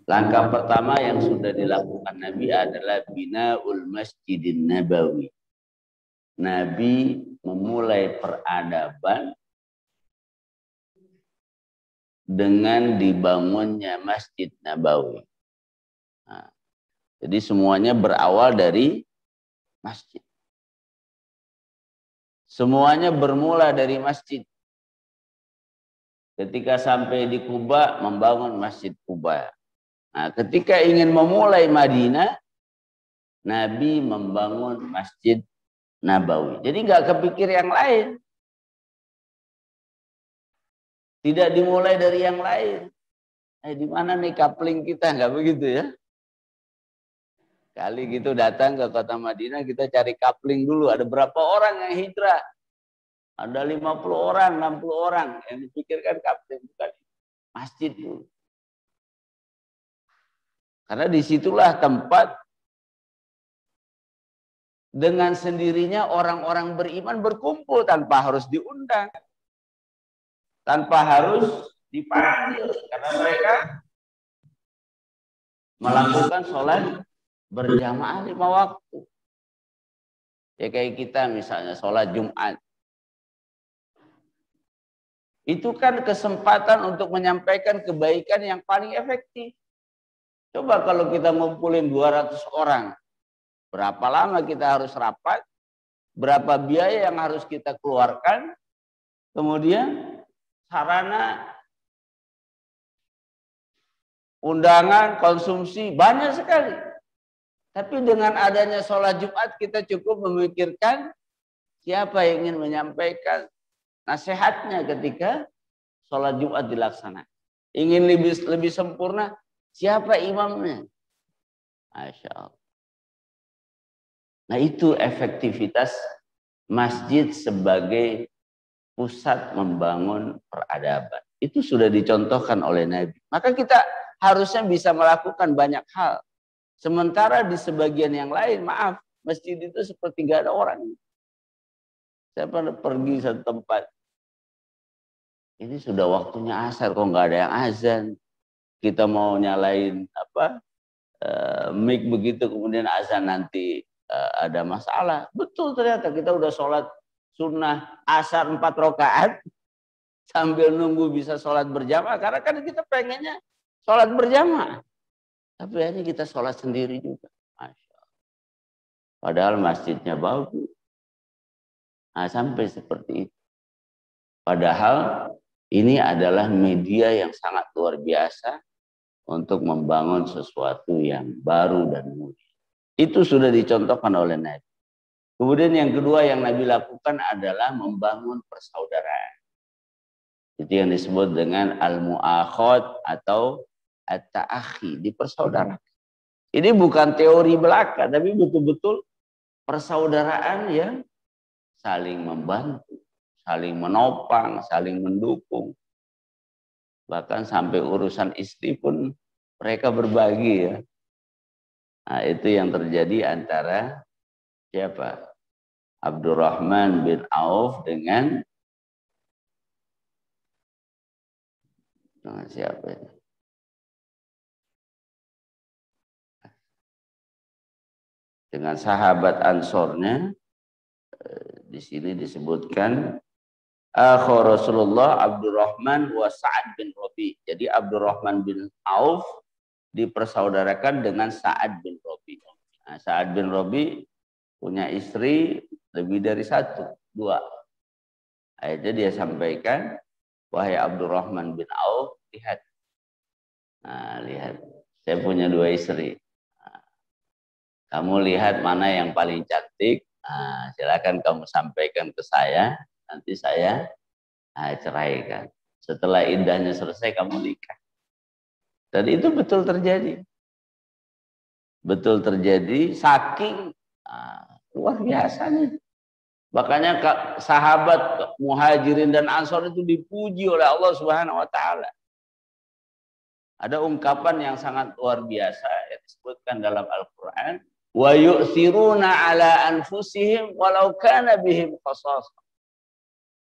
Langkah pertama yang sudah dilakukan Nabi adalah binaul Masjidin Nabawi. Nabi memulai peradaban dengan dibangunnya Masjid Nabawi. Nah, jadi semuanya berawal dari masjid. Semuanya bermula dari masjid. Ketika sampai di Kuba, membangun Masjid Kuba. Nah, ketika ingin memulai Madinah, Nabi membangun Masjid Nabawi. Jadi nggak kepikir yang lain. Tidak dimulai dari yang lain. Di mana nih coupling kita? Nggak begitu ya. Kali gitu datang ke kota Madinah, kita cari coupling dulu. Ada berapa orang yang hijrah? Ada 50 orang, 60 orang. Yang dipikirkan coupling, bukan masjid dulu. Karena disitulah tempat dengan sendirinya orang-orang beriman berkumpul tanpa harus diundang. Tanpa harus dipanggil. Karena mereka melakukan sholat berjamaah 5 waktu. Ya kayak kita misalnya sholat Jumat. Itu kan kesempatan untuk menyampaikan kebaikan yang paling efektif. Coba kalau kita ngumpulin 200 orang. Berapa lama kita harus rapat? Berapa biaya yang harus kita keluarkan? Kemudian sarana, undangan, konsumsi, banyak sekali. Tapi dengan adanya sholat Jumat kita cukup memikirkan siapa yang ingin menyampaikan nasihatnya ketika sholat Jumat dilaksanakan. Ingin lebih sempurna, siapa imamnya? Masya Allah. Nah itu efektivitas masjid sebagai pusat membangun peradaban. Itu sudah dicontohkan oleh Nabi. Maka kita harusnya bisa melakukan banyak hal. Sementara di sebagian yang lain, maaf, masjid itu seperti nggak ada orang. Saya pernah pergi satu tempat. Ini sudah waktunya asar, kok nggak ada yang azan. Kita mau nyalain mic begitu, kemudian azan nanti ada masalah. Betul ternyata kita udah sholat sunnah asar 4 rakaat sambil nunggu bisa sholat berjamaah. Karena kan kita pengennya sholat berjamaah. Tapi hanya kita sholat sendiri juga. Masya Allah. Padahal masjidnya bagus. Nah, sampai seperti itu. Padahal ini adalah media yang sangat luar biasa untuk membangun sesuatu yang baru dan mulia. Itu sudah dicontohkan oleh Nabi. Kemudian yang kedua yang Nabi lakukan adalah membangun persaudaraan. Itu yang disebut dengan al-mu'akhad atau at-ta'akhi, dipersaudarakan. Ini bukan teori belaka, tapi betul-betul persaudaraan yang saling membantu, saling menopang, saling mendukung. Bahkan sampai urusan istri pun mereka berbagi ya. Nah, itu yang terjadi antara siapa? Abdurrahman bin Auf dengan siapa ini? Dengan sahabat Ansornya. Di sini disebutkan akhu Rasulullah Abdurrahman wa Sa'ad bin Rabi. Jadi Abdurrahman bin Auf dipersaudarakan dengan Sa'ad bin Rabi. Nah, Sa'ad bin Rabi punya istri lebih dari 1, 2. Akhirnya dia sampaikan, wahai Abdurrahman bin Auf, lihat. Nah, lihat. Saya punya 2 istri. Nah, kamu lihat mana yang paling cantik. Nah, silakan kamu sampaikan ke saya, nanti saya ceraikan. Setelah iddahnya selesai, kamu nikah. Dan itu betul terjadi. Betul terjadi, saking luar biasanya. Makanya sahabat Muhajirin dan Ansor itu dipuji oleh Allah Subhanahu wa taala. Ada ungkapan yang sangat luar biasa yang disebutkan dalam Al-Qur'an, wa yu'thiruna ala anfusihim walau kana bihim khasasah.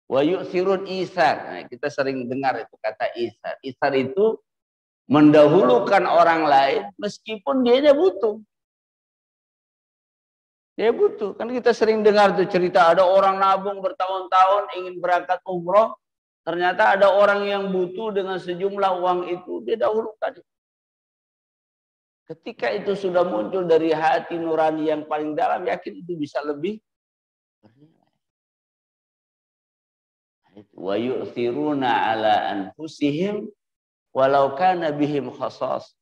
Wa yu'thirun isar. Nah, kita sering dengar itu kata isar. Isar itu mendahulukan orang lain meskipun dianya butuh. Dia butuh. Kan kita sering dengar tuh cerita ada orang nabung bertahun-tahun ingin berangkat umroh. Ternyata ada orang yang butuh dengan sejumlah uang itu. Dia dahulukan. Ketika itu sudah muncul dari hati nurani yang paling dalam. Yakin itu bisa lebih. Wa yu'thiruna ala anfusihim walau kana bihim khasas.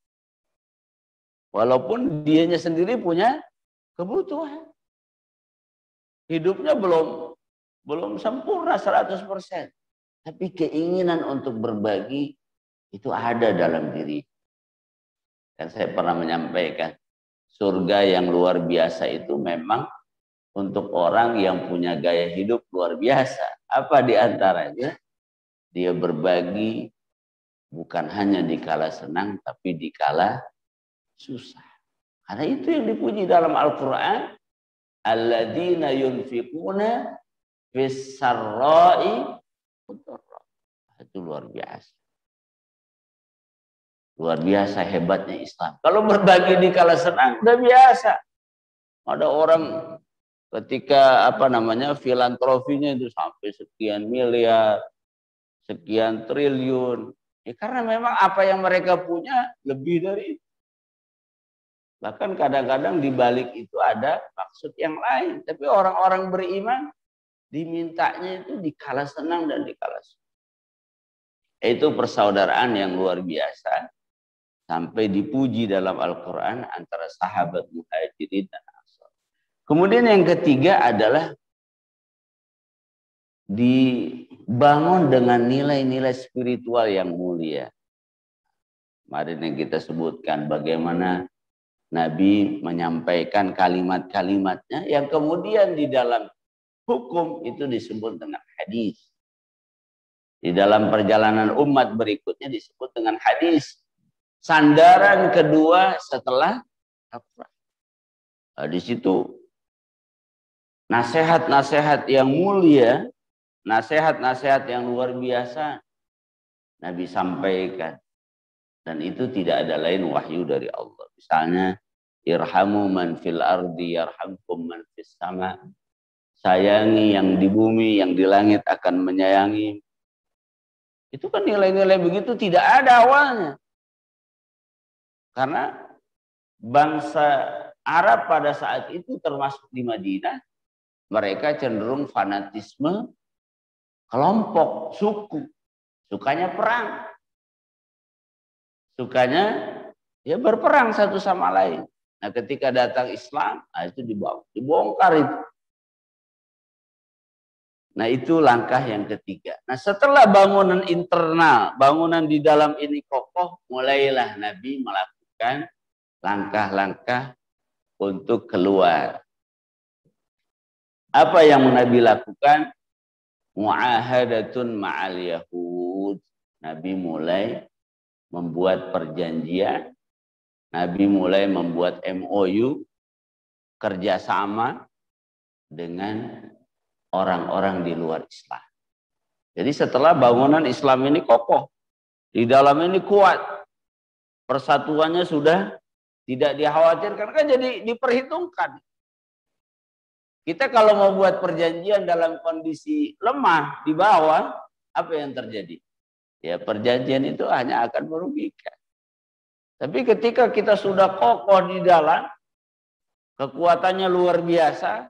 Walaupun dianya sendiri punya kebutuhan. Hidupnya belum sempurna 100%. Tapi keinginan untuk berbagi itu ada dalam diri. Dan saya pernah menyampaikan, surga yang luar biasa itu memang untuk orang yang punya gaya hidup luar biasa. Apa diantaranya? Dia berbagi bukan hanya dikala senang, tapi dikala susah. Karena itu yang dipuji dalam Al-Quran. Alladzina yunfiquna fis-sarra'i. Itu luar biasa. Luar biasa hebatnya Islam. Kalau berbagi dikala senang, udah biasa. Ada orang ketika filantropinya itu sampai sekian miliar, sekian triliun. Ya, karena memang apa yang mereka punya lebih dari itu. Bahkan kadang-kadang di balik itu ada maksud yang lain. Tapi orang-orang beriman dimintanya itu dikala senang dan dikala susah. Itu persaudaraan yang luar biasa. Sampai dipuji dalam Al-Quran antara sahabat Muhajirin dan Ansar. Kemudian yang ketiga adalah dibangun dengan nilai-nilai spiritual yang mulia. Kemarin yang kita sebutkan bagaimana Nabi menyampaikan kalimat-kalimatnya yang kemudian di dalam hukum itu disebut dengan hadis. Di dalam perjalanan umat berikutnya disebut dengan hadis. Sandaran kedua setelah Al-Quran. Nah, di situ nasihat-nasihat yang mulia, nasihat-nasihat yang luar biasa Nabi sampaikan. Dan itu tidak ada lain wahyu dari Allah. Misalnya, irhamu man fil ardi yarhamkum man fis sama. Sayangi yang di bumi, yang di langit akan menyayangi. Itu kan nilai-nilai begitu tidak ada awalnya. Karena bangsa Arab pada saat itu termasuk di Madinah, mereka cenderung fanatisme kelompok, suku. Sukanya perang. Sukanya ya berperang satu sama lain. Nah, ketika datang Islam, itu dibongkar itu. Nah, itu langkah yang ketiga. Nah, setelah bangunan internal, bangunan di dalam ini kokoh, mulailah Nabi melakukan langkah-langkah untuk keluar. Apa yang Nabi lakukan? Mu'ahadatun ma'al Yahud. Nabi mulai membuat perjanjian, Nabi mulai membuat MOU, kerjasama dengan orang-orang di luar Islam. Jadi setelah bangunan Islam ini kokoh, di dalam ini kuat, persatuannya sudah tidak dikhawatirkan, kan jadi diperhitungkan. Kita kalau mau buat perjanjian dalam kondisi lemah di bawah, apa yang terjadi? Ya, perjanjian itu hanya akan merugikan. Tapi ketika kita sudah kokoh di dalam, kekuatannya luar biasa,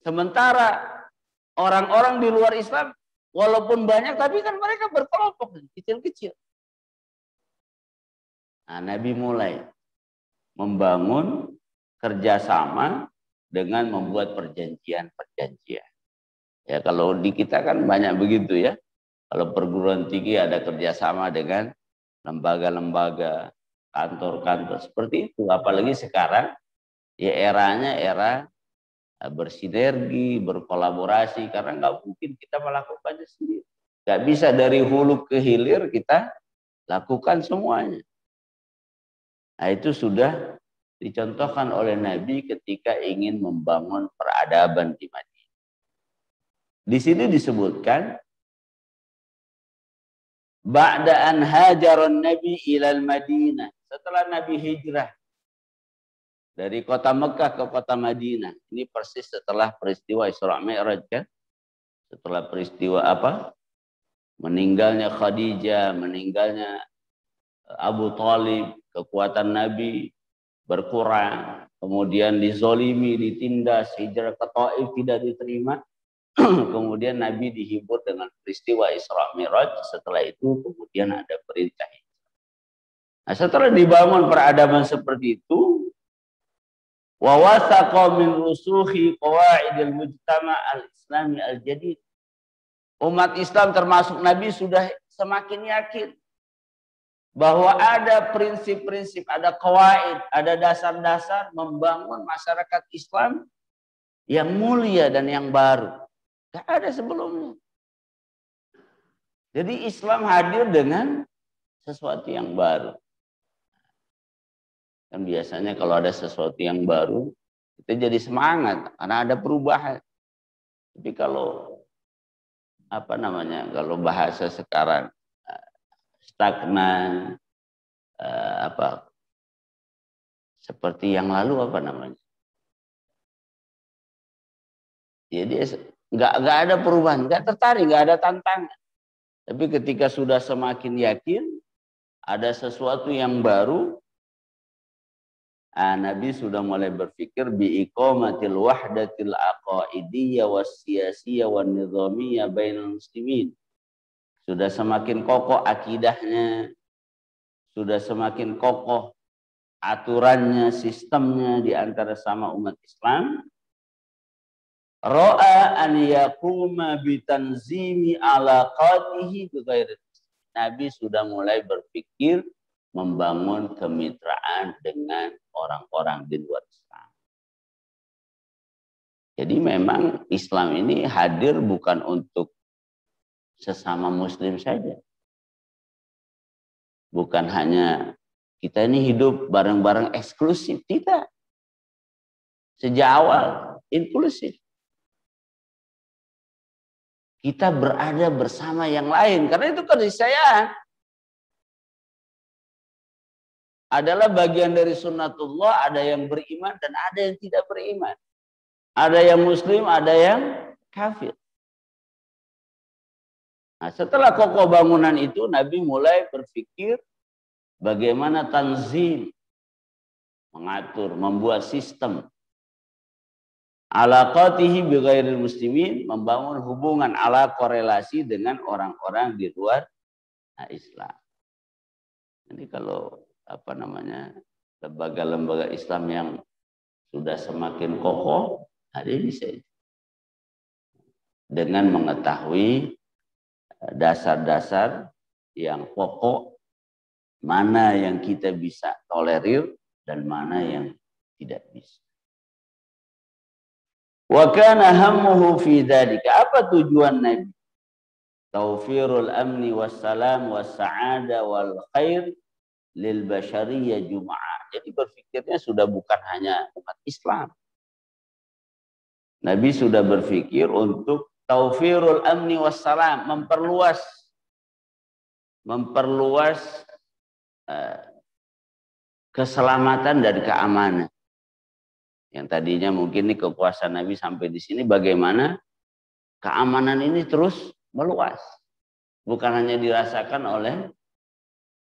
sementara orang-orang di luar Islam, walaupun banyak, tapi kan mereka berkelompok, kecil-kecil. Nah, Nabi mulai membangun kerjasama dengan membuat perjanjian-perjanjian. Ya, kalau di kita kan banyak begitu ya. Kalau perguruan tinggi ada kerjasama dengan lembaga-lembaga, kantor-kantor seperti itu. Apalagi sekarang ya eranya era bersinergi, berkolaborasi, karena nggak mungkin kita melakukannya sendiri. Nggak bisa dari hulu ke hilir kita lakukan semuanya. Nah, itu sudah dicontohkan oleh Nabi ketika ingin membangun peradaban di Madinah. Di sini disebutkan Ba'da an hajaron Nabi ilal Madinah. Setelah Nabi hijrah dari kota Mekah ke kota Madinah. Ini persis setelah peristiwa Isra Mi'raj kan? Setelah peristiwa apa? Meninggalnya Khadijah, meninggalnya Abu Talib, kekuatan Nabi berkurang. Kemudian dizolimi, ditindas, hijrah ke Taif tidak diterima. Kemudian Nabi dihibur dengan peristiwa Isra Mi'raj. Setelah itu kemudian ada perintah. Nah, setelah dibangun peradaban seperti itu, wa wasaqa min rusuhi qawaidil mujtama al-islami al-jadid. Umat Islam termasuk Nabi sudah semakin yakin bahwa ada prinsip-prinsip, ada qawaid, ada dasar-dasar membangun masyarakat Islam yang mulia dan yang baru. Tidak ada sebelumnya. Jadi Islam hadir dengan sesuatu yang baru. Kan biasanya kalau ada sesuatu yang baru, kita jadi semangat karena ada perubahan. Tapi kalau kalau bahasa sekarang stagnan, seperti yang lalu Jadi nggak ada perubahan, nggak tertarik, nggak ada tantangan. Tapi ketika sudah semakin yakin ada sesuatu yang baru, Nabi sudah mulai berpikir biiqamatil wahdatil aqaidiyah was-siyasiyah wan-nizamiyah bainal muslimin. Sudah semakin kokoh akidahnya, sudah semakin kokoh aturannya, sistemnya di antara sama umat Islam. Ra'a an yaquma bitanzimi alaqatihi bighairi. Nabi sudah mulai berpikir membangun kemitraan dengan orang-orang di luar Islam. Jadi memang Islam ini hadir bukan untuk sesama muslim saja. Bukan hanya kita ini hidup bareng-bareng eksklusif, tidak. Sejak awal inklusif. Kita berada bersama yang lain. Karena itu keniscayaan adalah bagian dari sunnatullah. Ada yang beriman dan ada yang tidak beriman. Ada yang muslim, ada yang kafir. Nah, setelah kokoh bangunan itu, Nabi mulai berpikir bagaimana tanzim, mengatur, membuat sistem. Alaqatihi bighairil muslimin, membangun hubungan ala korelasi dengan orang-orang di luar Islam. Jadi kalau lembaga-lembaga Islam yang sudah semakin kokoh, ada bisa dengan mengetahui dasar-dasar yang pokok, mana yang kita bisa tolerir dan mana yang tidak bisa. Wa kana hammuhu fi dzalika. Apa tujuan Nabi? Taufirul amni wassalam wassa'ada wal khair lil bashariyah jum'ah. Jadi berpikirnya sudah bukan hanya umat Islam. Nabi sudah berpikir untuk taufirul amni wassalam, memperluas keselamatan dan keamanan. Yang tadinya mungkin ini kekuasaan Nabi sampai di sini, bagaimana keamanan ini terus meluas. Bukan hanya dirasakan oleh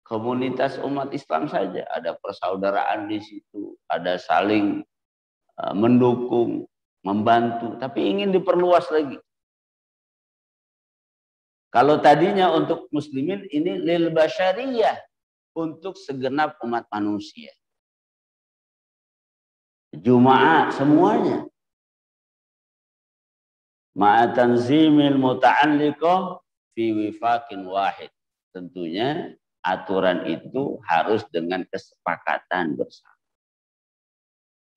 komunitas umat Islam saja. Ada persaudaraan di situ, ada saling mendukung, membantu. Tapi ingin diperluas lagi. Kalau tadinya untuk muslimin, ini lil basyariyah, untuk segenap umat manusia. Jumaat semuanya. Ma'atanzimil muta'alliqah fi wifaqin wahid. Tentunya aturan itu harus dengan kesepakatan bersama.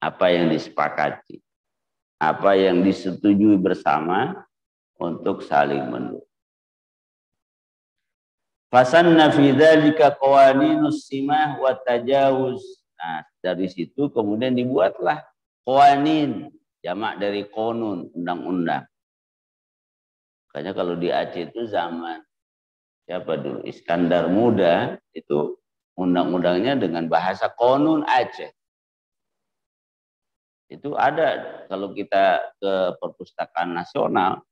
Apa yang disepakati, apa yang disetujui bersama untuk saling mendukung. Fasanna fi dzalika qawaninus simah wa tajawuz. Nah, dari situ kemudian dibuatlah qawanin, jamak dari qonun, undang-undang. Makanya kalau di Aceh itu zaman siapa dulu? Iskandar Muda itu undang-undangnya dengan bahasa Konun Aceh. Itu ada kalau kita ke Perpustakaan Nasional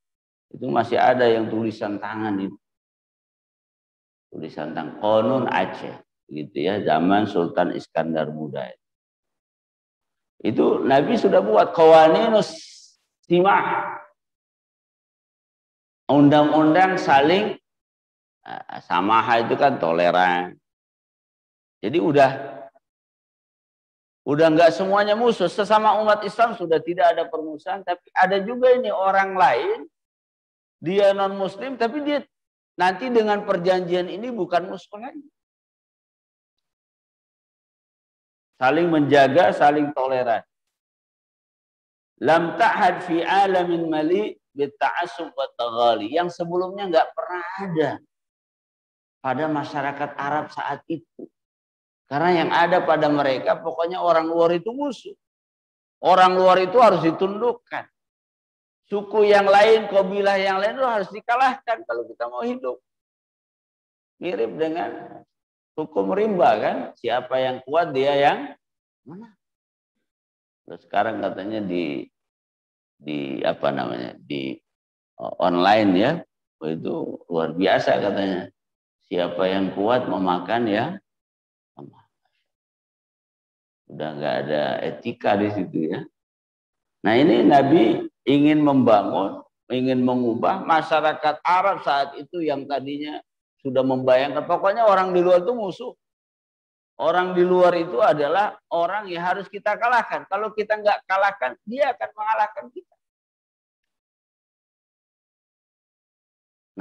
itu masih ada yang tulisan tangan itu. Tulisan tangan Konun Aceh gitu ya, zaman Sultan Iskandar Muda. Itu Nabi sudah buat qawaninus simah. Undang-undang saling samaha itu kan toleran. Jadi udah nggak semuanya musuh. Sesama umat Islam sudah tidak ada permusuhan, tapi ada juga ini orang lain, dia non muslim tapi dia nanti dengan perjanjian ini bukan musuh lagi. Saling menjaga, saling toleran. Lam ta'had fi alamin mali bitta'assub wa taghali. Yang sebelumnya nggak pernah ada pada masyarakat Arab saat itu. Karena yang ada pada mereka pokoknya orang luar itu musuh. Orang luar itu harus ditundukkan. Suku yang lain, kabilah yang lain itu harus dikalahkan kalau kita mau hidup. Mirip dengan hukum rimba kan. Siapa yang kuat dia yang menang. Terus sekarang katanya di apa namanya? Di online ya. Itu luar biasa katanya. Siapa yang kuat memakan ya. Udah nggak ada etika di situ ya. Nah ini Nabi ingin membangun, ingin mengubah masyarakat Arab saat itu yang tadinya sudah membayangkan. Pokoknya orang di luar itu musuh. Orang di luar itu adalah orang yang harus kita kalahkan. Kalau kita nggak kalahkan, dia akan mengalahkan kita.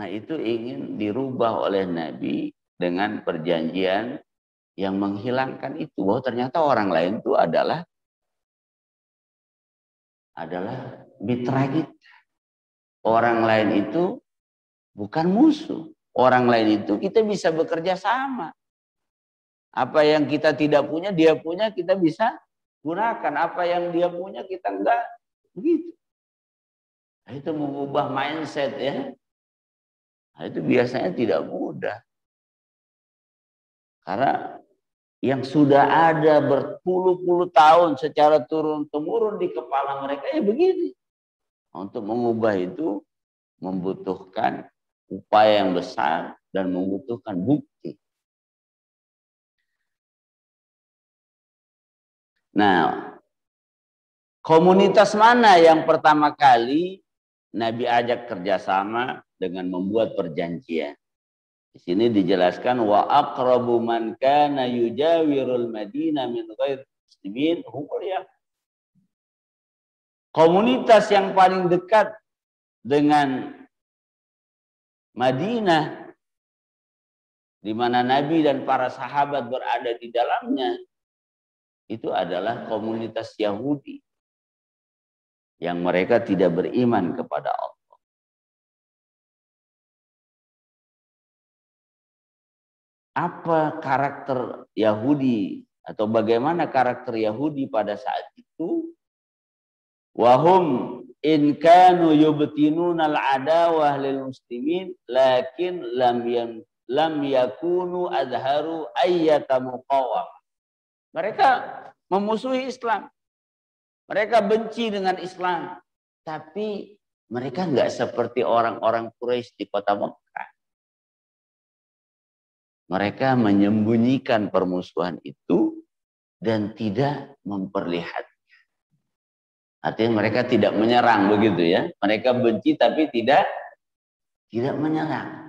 Nah itu ingin dirubah oleh Nabi dengan perjanjian yang menghilangkan itu. Bahwa ternyata orang lain itu adalah mitra kita. Orang lain itu bukan musuh. Orang lain itu kita bisa bekerja sama. Apa yang kita tidak punya, dia punya, kita bisa gunakan. Apa yang dia punya, kita enggak. Begitu. Nah, itu mengubah mindset ya. Nah, itu biasanya tidak mudah. Karena yang sudah ada berpuluh-puluh tahun secara turun-temurun di kepala mereka ya begini. Untuk mengubah itu membutuhkan upaya yang besar dan membutuhkan bukti. Nah, komunitas mana yang pertama kali Nabi ajak kerjasama dengan membuat perjanjian? Di sini dijelaskan wa aqrabu man kana yujawirul Madinah min ghairi muslimin humul ya. Komunitas yang paling dekat dengan Madinah di mana Nabi dan para sahabat berada di dalamnya itu adalah komunitas Yahudi yang mereka tidak beriman kepada Allah. Apa karakter Yahudi atau bagaimana karakter Yahudi pada saat itu? Wahum in kanu yubtinuna al-adawah lil muslimin lakin lam yakunu azharu ayyata muqawam. Mereka memusuhi Islam. Mereka benci dengan Islam, tapi mereka enggak seperti orang-orang Quraisy di kota Mekah. Mereka menyembunyikan permusuhan itu dan tidak memperlihatkan. Artinya mereka tidak menyerang begitu ya. Mereka benci tapi tidak menyerang.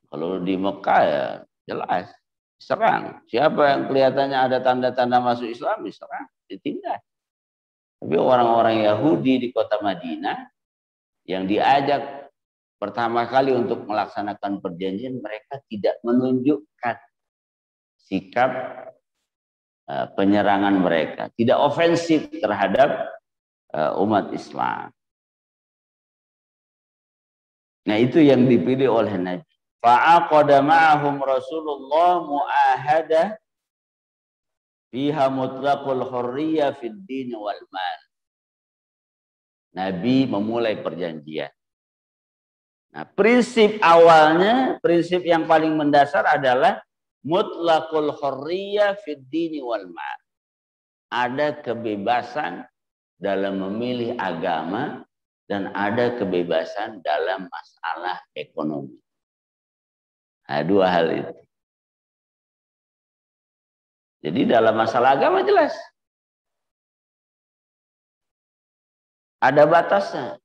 Kalau di Mekah ya jelas serang. Siapa yang kelihatannya ada tanda-tanda masuk Islam diserang, ditindas. Tapi orang-orang Yahudi di kota Madinah yang diajak pertama kali untuk melaksanakan perjanjian, mereka tidak menunjukkan sikap penyerangan mereka. Tidak ofensif terhadap umat Islam. Nah itu yang dipilih oleh Nabi. Fa'aqada ma'ahum Rasulullah mu'ahadah fiha mutlaqul hurriyah fid din wal mal. Nabi memulai perjanjian Nah, prinsip awalnya, prinsip yang paling mendasar adalah mutlaqul hurriyah fid dini wal mal. Ada kebebasan dalam memilih agama dan ada kebebasan dalam masalah ekonomi. Nah, dua hal itu. Jadi dalam masalah agama jelas. Ada batasnya.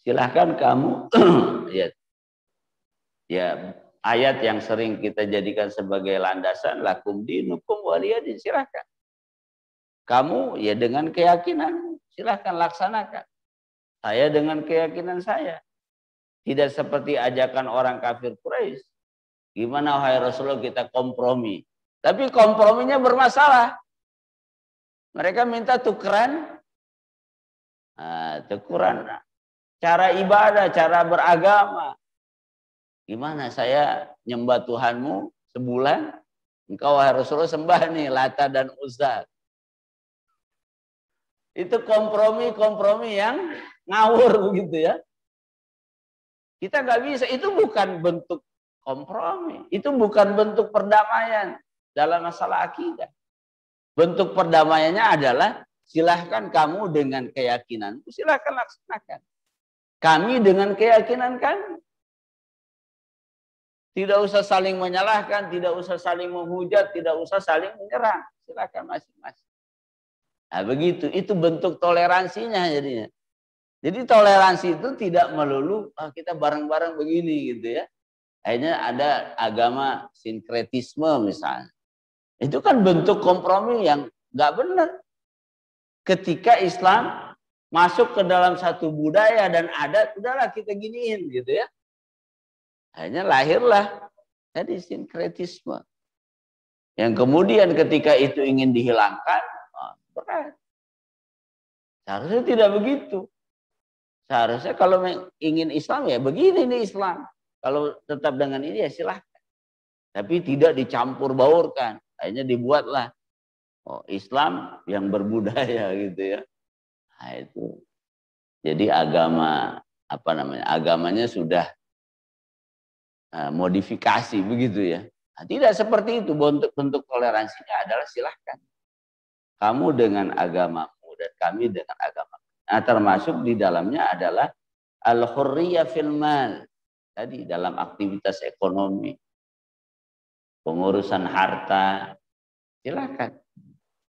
Silahkan kamu ya ayat yang sering kita jadikan sebagai landasan lakum dinukum waliyadin, silahkan. Kamu ya dengan keyakinan silahkan laksanakan. Saya dengan keyakinan saya. Tidak seperti ajakan orang kafir Quraisy. Gimana wahai Rasulullah kita kompromi. Tapi komprominya bermasalah. Mereka minta tukeran. Tukeran cara ibadah, cara beragama. Gimana saya nyembah Tuhanmu sebulan, engkau wahai Rasulullah sembah nih Lata dan Uzza. Itu kompromi yang ngawur begitu ya. Kita nggak bisa, itu bukan bentuk kompromi, itu bukan bentuk perdamaian dalam masalah akidah. Bentuk perdamaiannya adalah silahkan kamu dengan keyakinanmu, silahkan laksanakan. Kami dengan keyakinan kami. Tidak usah saling menyalahkan, tidak usah saling menghujat, tidak usah saling menyerang. Silakan masing-masing. Nah begitu, itu bentuk toleransinya jadinya. Jadi toleransi itu tidak melulu kita bareng-bareng begini gitu ya. Akhirnya ada agama sinkretisme misalnya. Itu kan bentuk kompromi yang nggak benar. Ketika Islam masuk ke dalam satu budaya dan adat, udahlah kita giniin gitu ya. Akhirnya lahirlah jadi sinkretisme. Yang kemudian ketika itu ingin dihilangkan, berat. Seharusnya tidak begitu. Seharusnya kalau ingin Islam ya begini nih Islam. Kalau tetap dengan ini ya silahkan. Tapi tidak dicampur baurkan. Akhirnya dibuatlah Islam yang berbudaya gitu ya. Nah itu. Jadi agama agamanya sudah modifikasi begitu ya. Nah, tidak seperti itu. Bentuk toleransinya adalah silahkan. Kamu dengan agamamu dan kami dengan agama. Nah, termasuk di dalamnya adalah al-hurriyah fil mal. Tadi dalam aktivitas ekonomi. Pengurusan harta. Silahkan.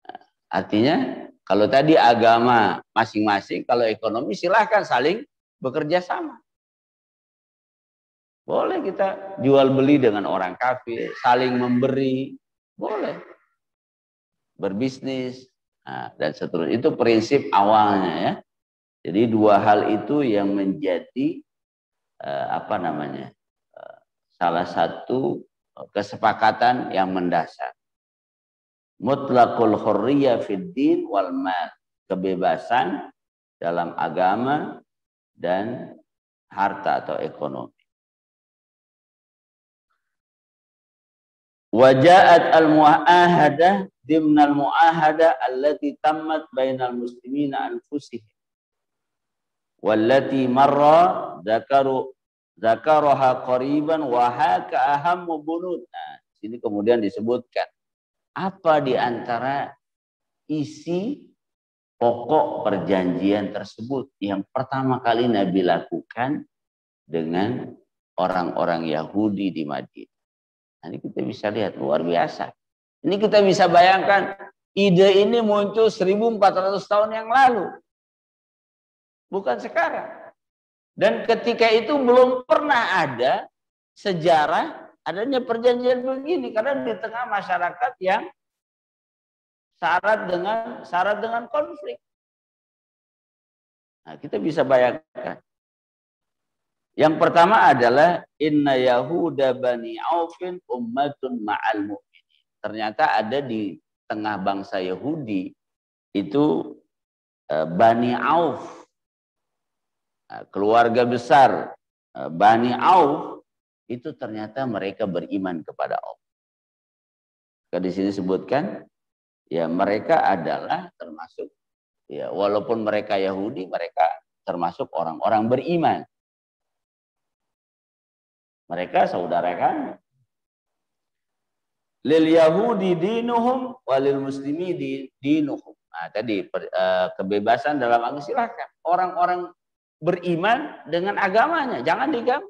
Nah, artinya kalau tadi agama masing-masing, kalau ekonomi silahkan saling bekerja sama. Boleh kita jual beli dengan orang kafir, saling memberi, boleh. Berbisnis, dan seterusnya. Itu prinsip awalnya ya. Jadi dua hal itu yang menjadi salah satu kesepakatan yang mendasar. Mutlaqul hurriyah fid din wal mal. Kebebasan dalam agama dan harta atau ekonomi. Waja'at al-mu'ahadah dimnal mu'ahadah allati tammat bainal muslimina anfusihim. Wallati marra zakaraha qariban wa haka ahammu bunud. Nah, sini kemudian disebutkan apa di antara isi pokok perjanjian tersebut yang pertama kali Nabi lakukan dengan orang-orang Yahudi di Madinah. Nanti kita bisa lihat luar biasa. Ini kita bisa bayangkan ide ini muncul 1400 tahun yang lalu. Bukan sekarang. Dan ketika itu belum pernah ada sejarah adanya perjanjian begini. Karena di tengah masyarakat yang syarat dengan konflik. Nah, kita bisa bayangkan. Yang pertama adalah inna Yahuda bani Aufin ummatun ma'al mu'minin. Ternyata ada di tengah bangsa Yahudi itu Bani Auf, keluarga besar Bani Auf itu ternyata mereka beriman kepada Allah. Di sini sebutkan ya mereka adalah termasuk ya walaupun mereka Yahudi mereka termasuk orang-orang beriman. Mereka saudara kami. Lil Yahudi dinuhum walil muslimi dinuhum. Nah, tadi kebebasan dalam agama silakan. Orang-orang beriman dengan agamanya, jangan diganggu.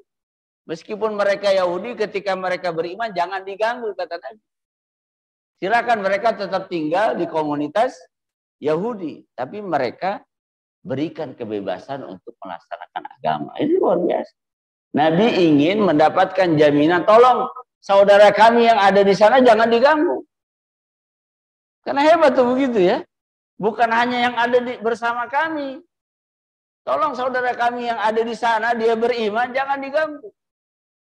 Meskipun mereka Yahudi, ketika mereka beriman jangan diganggu, kata Nabi. Silakan mereka tetap tinggal di komunitas Yahudi, tapi mereka berikan kebebasan untuk melaksanakan agama. Ini luar biasa. Nabi ingin mendapatkan jaminan, tolong saudara kami yang ada di sana jangan diganggu. Karena hebat tuh begitu ya. Bukan hanya yang ada bersama kami. Tolong saudara kami yang ada di sana, dia beriman, jangan diganggu.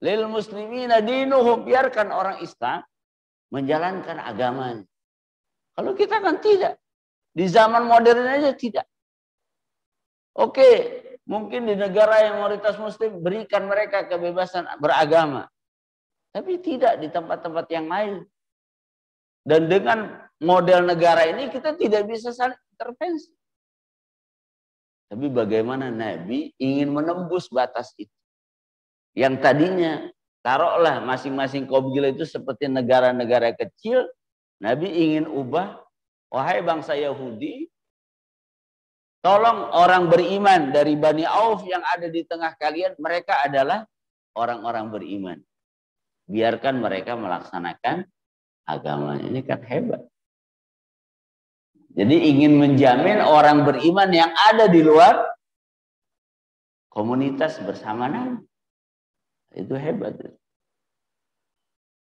Lil muslimina dinuhum, biarkan orang Islam menjalankan agamanya. Kalau kita kan tidak. Di zaman modern aja tidak. Oke, mungkin di negara yang mayoritas muslim berikan mereka kebebasan beragama. Tapi tidak di tempat-tempat yang lain. Dan dengan model negara ini kita tidak bisa saling intervensi. Tapi bagaimana Nabi ingin menembus batas itu. Yang tadinya, taruhlah masing-masing kabilah itu seperti negara-negara kecil. Nabi ingin ubah, wahai bangsa Yahudi, tolong orang beriman dari Bani Auf yang ada di tengah kalian, mereka adalah orang-orang beriman. Biarkan mereka melaksanakan agamanya. Ini kan hebat. Jadi ingin menjamin orang beriman yang ada di luar komunitas bersama Nabi. Itu hebat.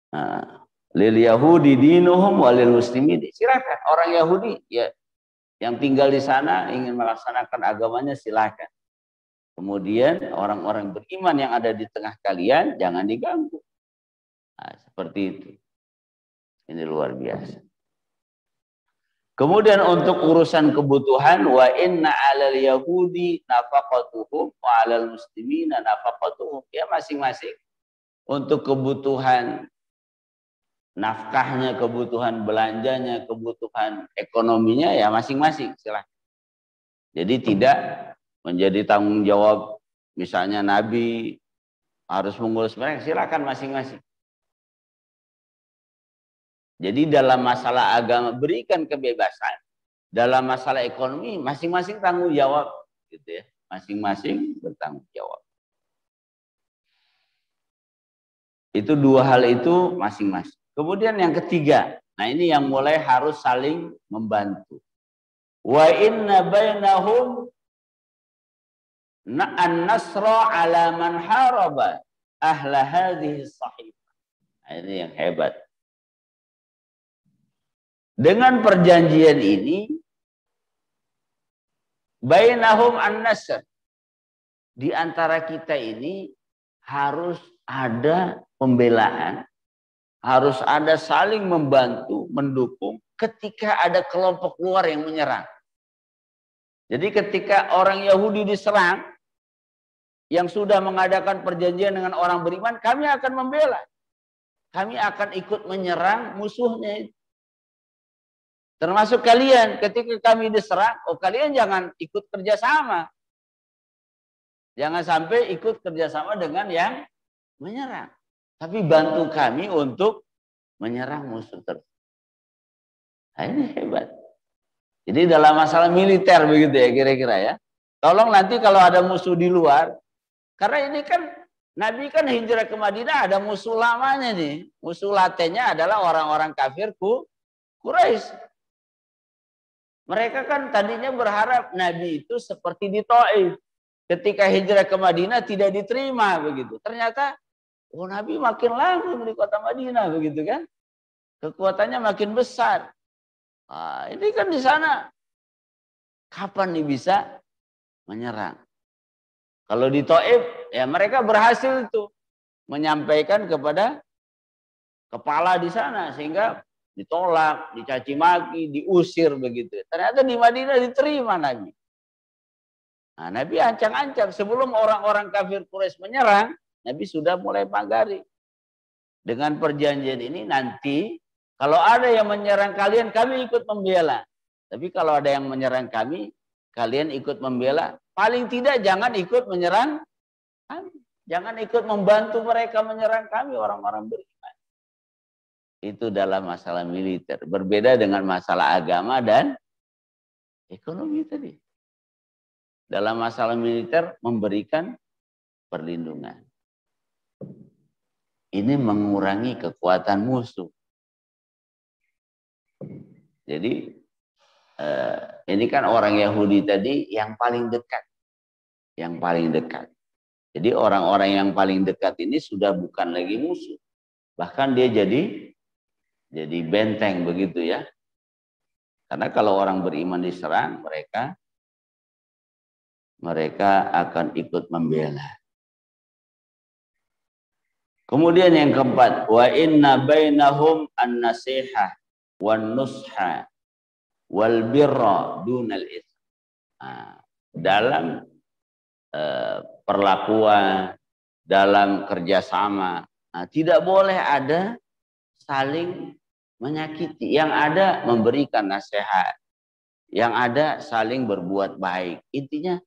Nah, lil Yahudi dinuhum walil muslimin. Silakan orang Yahudi ya yang tinggal di sana ingin melaksanakan agamanya, silakan. Kemudian orang-orang beriman yang ada di tengah kalian jangan diganggu. Nah, seperti itu. Ini luar biasa. Kemudian untuk urusan kebutuhan, wa inna 'alal yahudi nafaqatuhum wa 'alal muslimina nafaqatuhum. Ya masing-masing untuk kebutuhan nafkahnya, kebutuhan belanjanya, kebutuhan ekonominya ya masing-masing, silakan. Jadi tidak menjadi tanggung jawab misalnya Nabi harus mengurus mereka, silakan masing-masing. Jadi dalam masalah agama berikan kebebasan, dalam masalah ekonomi masing-masing tanggung jawab, gitu ya. Masing-masing bertanggung jawab. Itu dua hal itu masing-masing. Kemudian yang ketiga, nah ini yang mulai harus saling membantu. Wa inna bainahum an-nasra ala man haraba ahla hadhihi sahifah. Nah, ini yang hebat. Dengan perjanjian ini, bainahum an-nasr, di antara kita ini harus ada pembelaan, harus ada saling membantu, mendukung ketika ada kelompok luar yang menyerang. Jadi ketika orang Yahudi diserang, yang sudah mengadakan perjanjian dengan orang beriman, kami akan membela. Kami akan ikut menyerang musuhnya itu. Termasuk kalian, ketika kami diserang, oh kalian jangan ikut kerjasama. Jangan sampai ikut kerjasama dengan yang menyerang. Tapi bantu kami untuk menyerang musuh tersebut. Nah, ini hebat. Jadi dalam masalah militer begitu ya kira-kira ya. Tolong nanti kalau ada musuh di luar, karena ini kan Nabi kan hijrah ke Madinah ada musuh lamanya nih. Musuh latennya adalah orang-orang kafir Quraisy. Mereka kan tadinya berharap Nabi itu seperti di Taif. Ketika hijrah ke Madinah tidak diterima begitu. Ternyata oh Nabi makin lama di kota Madinah begitu kan. Kekuatannya makin besar. Nah, ini kan di sana kapan nih bisa menyerang? Kalau di Taif ya mereka berhasil itu menyampaikan kepada kepala di sana sehingga ditolak, dicaci maki, diusir begitu. Ternyata di Madinah diterima Nabi. Nah, Nabi ancang-ancang sebelum orang-orang kafir Quraisy menyerang, Nabi sudah mulai pagari. Dengan perjanjian ini nanti kalau ada yang menyerang kalian, kami ikut membela. Tapi kalau ada yang menyerang kami, kalian ikut membela. Paling tidak jangan ikut menyerang kami. Jangan ikut membantu mereka menyerang kami orang-orang beriman. Itu dalam masalah militer. Berbeda dengan masalah agama dan ekonomi tadi. Dalam masalah militer memberikan perlindungan. Ini mengurangi kekuatan musuh. Jadi ini kan orang Yahudi tadi yang paling dekat. Yang paling dekat. Jadi orang-orang yang paling dekat ini sudah bukan lagi musuh. Bahkan dia jadi benteng begitu ya. Karena kalau orang beriman diserang, mereka akan ikut membela. Kemudian yang keempat, wa inna bainahum an-nasihah wan nusha wal birra dunal its. Dalam perlakuan, dalam kerjasama, tidak boleh ada saling menyakiti. Yang ada memberikan nasihat, yang ada saling berbuat baik. Intinya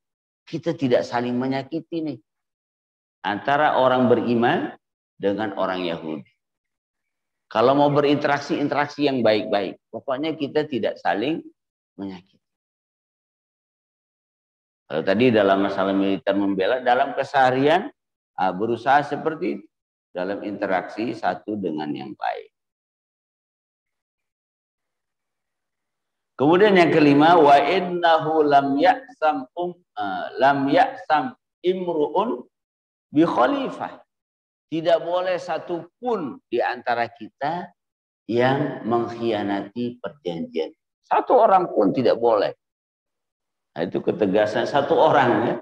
kita tidak saling menyakiti nih antara orang beriman dengan orang Yahudi. Kalau mau berinteraksi, interaksi yang baik-baik. Pokoknya kita tidak saling menyakiti. Kalau tadi dalam masalah militer membela, dalam keseharian berusaha seperti itu. Dalam interaksi satu dengan yang baik. Kemudian yang kelima, wa innahu lam ya'sam imru'un bi khalifah. Tidak boleh satupun di antara kita yang mengkhianati perjanjian. Satu orang pun tidak boleh. Nah, itu ketegasan satu orang ya.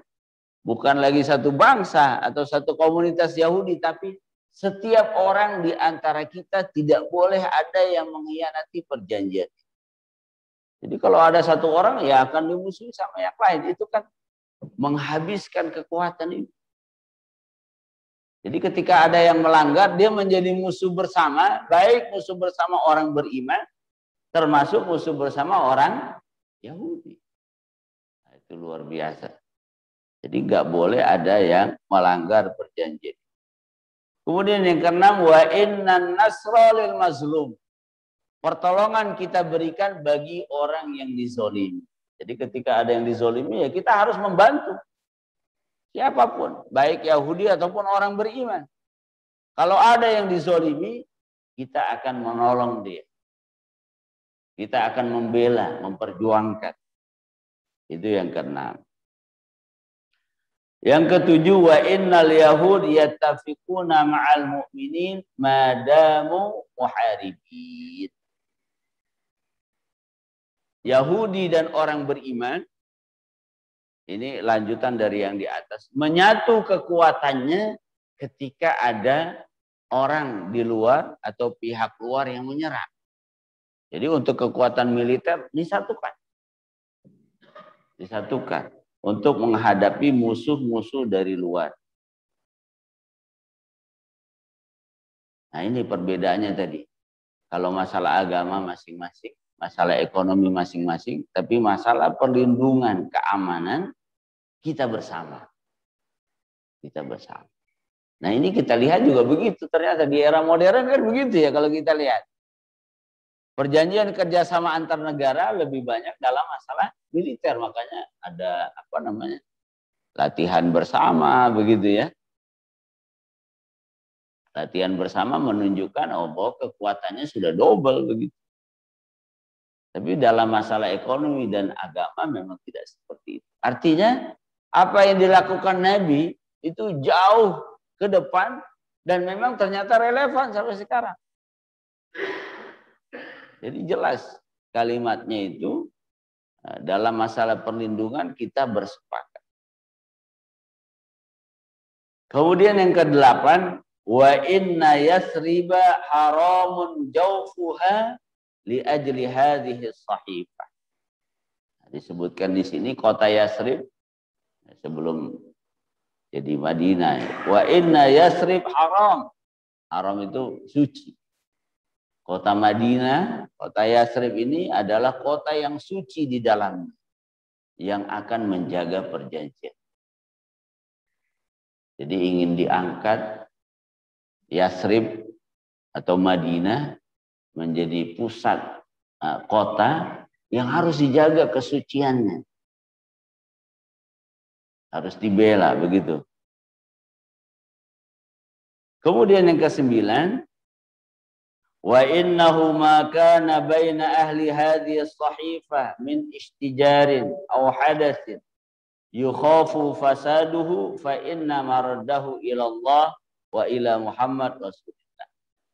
Bukan lagi satu bangsa atau satu komunitas Yahudi, tapi setiap orang di antara kita tidak boleh ada yang mengkhianati perjanjian. Jadi kalau ada satu orang ya akan dimusuhi sama yang lain. Itu kan menghabiskan kekuatan itu. Jadi ketika ada yang melanggar, dia menjadi musuh bersama, baik musuh bersama orang beriman, termasuk musuh bersama orang Yahudi. Nah, itu luar biasa. Jadi nggak boleh ada yang melanggar perjanjian. Kemudian yang keenam, wa innan nasra lil mazlum. Pertolongan kita berikan bagi orang yang dizolimi. Jadi ketika ada yang dizolimi, ya kita harus membantu. Siapapun, baik Yahudi ataupun orang beriman. Kalau ada yang dizolimi, kita akan menolong dia. Kita akan membela, memperjuangkan. Itu yang keenam. Yang ketujuh, wa innal yahud yattafiquna ma'al mu'minin madamu muharibin. Yahudi dan orang beriman, ini lanjutan dari yang di atas, menyatu kekuatannya ketika ada orang di luar atau pihak luar yang menyerang. Jadi untuk kekuatan militer disatukan. Disatukan untuk menghadapi musuh-musuh dari luar. Nah ini perbedaannya tadi. Kalau masalah agama masing-masing, masalah ekonomi masing-masing, tapi masalah perlindungan, keamanan, kita bersama. Kita bersama. Nah ini kita lihat juga begitu. Ternyata di era modern kan begitu ya kalau kita lihat. Perjanjian kerjasama antar negara lebih banyak dalam masalah militer. Makanya ada latihan bersama begitu ya. Latihan bersama menunjukkan bahwa kekuatannya sudah double begitu. Tapi dalam masalah ekonomi dan agama memang tidak seperti itu. Artinya apa yang dilakukan Nabi itu jauh ke depan dan memang ternyata relevan sampai sekarang. Jadi jelas kalimatnya itu dalam masalah perlindungan kita bersepakat. Kemudian yang ke-8, wa inna yasriba haramun jawfuha li ajli hadhihi sahifah. Disebutkan di sini kota Yasrib sebelum jadi Madinah. Wa inna Yasrib haram. Haram itu suci. Kota Madinah, kota Yasrib ini adalah kota yang suci di dalamnya. Yang akan menjaga perjanjian. Jadi ingin diangkat Yathrib atau Madinah menjadi pusat kota yang harus dijaga kesuciannya. Harus dibela begitu. Kemudian yang ke-9, wa innahu ma kana baina ahli hadhihi as-sahifah min ishtijarin aw hadatsin yukhafu fasaduhu fa inna maraddahu ila Allah wa ila Muhammad Rasulullah.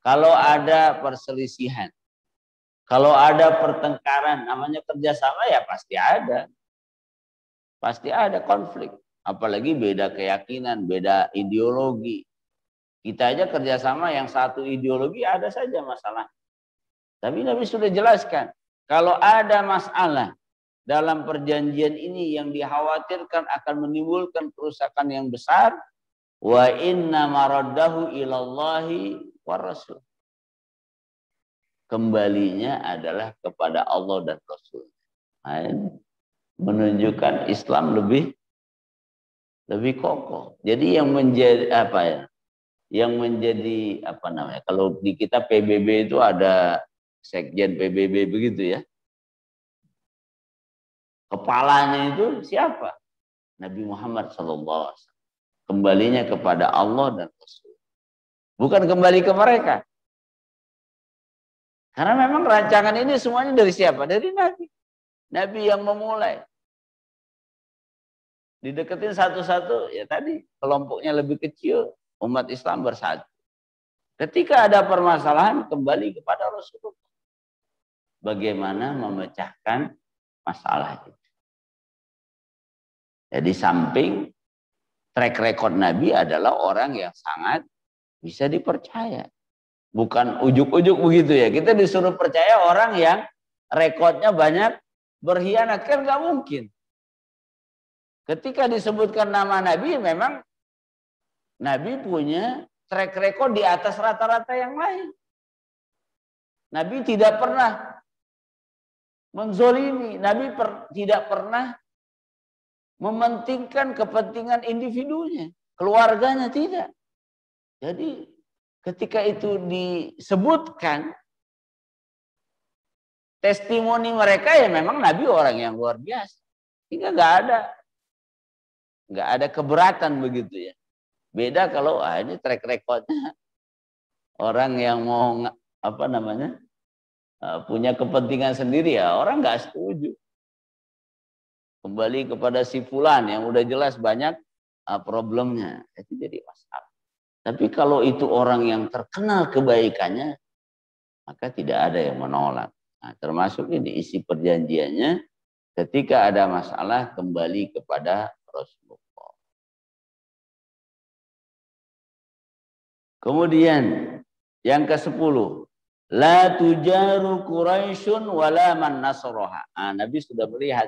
Kalau ada perselisihan, kalau ada pertengkaran, namanya kerjasama ya pasti ada. Pasti ada konflik. Apalagi beda keyakinan, beda ideologi. Kita aja kerjasama yang satu ideologi ada saja masalah. Tapi Nabi sudah jelaskan, kalau ada masalah dalam perjanjian ini yang dikhawatirkan akan menimbulkan kerusakan yang besar, wa inna maraddahu ilallahi wa rasul. Kembalinya adalah kepada Allah dan Rasul. Menunjukkan Islam lebih kokoh. Jadi yang menjadi apa ya? Yang menjadi apa namanya? Kalau di kita PBB itu ada sekjen PBB begitu ya. Kepalanya itu siapa? Nabi Muhammad SAW. Kembalinya kepada Allah dan Rasul. Bukan kembali ke mereka. Karena memang rancangan ini semuanya dari siapa? Dari Nabi. Nabi yang memulai. Dideketin satu-satu, ya tadi kelompoknya lebih kecil, umat Islam bersatu. Ketika ada permasalahan, kembali kepada Rasulullah. Bagaimana memecahkan masalah itu. Jadi samping track record Nabi adalah orang yang sangat bisa dipercaya. Bukan ujuk-ujuk begitu ya. Kita disuruh percaya orang yang rekodnya banyak berkhianat. Kan nggak mungkin. Ketika disebutkan nama Nabi, memang Nabi punya track record di atas rata-rata yang lain. Nabi tidak pernah menzolimi. Nabi tidak pernah mementingkan kepentingan individunya, keluarganya tidak. Jadi ketika itu disebutkan testimoni mereka, ya memang Nabi orang yang luar biasa. Sehingga nggak ada keberatan begitu ya. Beda kalau ini track recordnya orang yang mau apa namanya punya kepentingan sendiri, ya orang nggak setuju. Kembali kepada si fulan yang udah jelas banyak problemnya, itu jadi masalah. Tapi kalau itu orang yang terkenal kebaikannya, maka tidak ada yang menolak. Nah, termasuk ini isi perjanjiannya, ketika ada masalah kembali kepada Rasulullah. Kemudian yang ke-10, la tujaru Quraisyun wala man nasroha. Nabi sudah melihat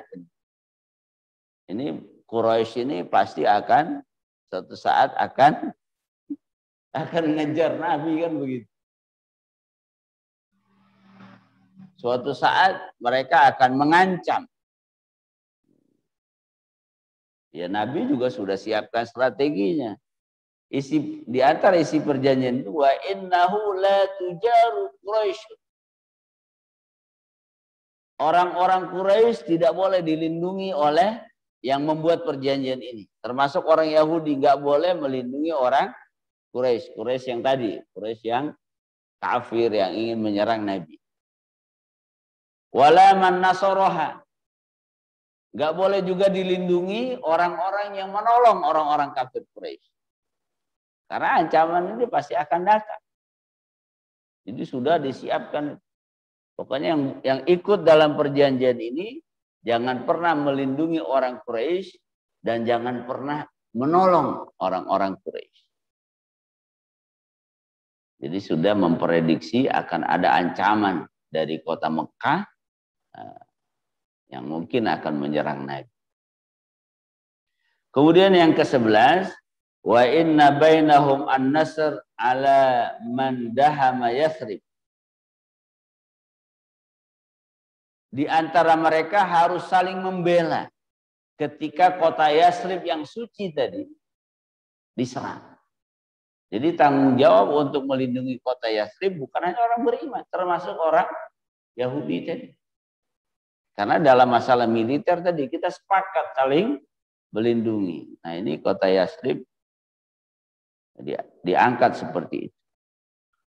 ini Quraisy ini pasti akan suatu saat akan ngejar Nabi, kan begitu. Suatu saat mereka akan mengancam. Ya Nabi juga sudah siapkan strateginya. Di antara isi perjanjian itu, wa innahu la tujaru Quraisy. Orang-orang Quraisy tidak boleh dilindungi oleh yang membuat perjanjian ini. Termasuk orang Yahudi nggak boleh melindungi orang Quraisy. Quraisy yang tadi, Quraisy yang kafir yang ingin menyerang Nabi. Wala man nasaraha. Nggak boleh juga dilindungi orang-orang yang menolong orang-orang kafir Quraisy. Karena ancaman ini pasti akan datang. Jadi sudah disiapkan. Pokoknya yang ikut dalam perjanjian ini jangan pernah melindungi orang Quraisy dan jangan pernah menolong orang-orang Quraisy. Jadi sudah memprediksi akan ada ancaman dari kota Mekah yang mungkin akan menyerang Nabi. Kemudian yang ke-11, wa inna bainahum an-nasr ala man dahama Yathrib. Di antara mereka harus saling membela ketika kota Yathrib yang suci tadi diserang. Jadi tanggung jawab untuk melindungi kota Yathrib bukan hanya orang beriman, termasuk orang Yahudi tadi. Karena dalam masalah militer tadi kita sepakat saling melindungi. Nah ini kota Yathrib diangkat seperti itu.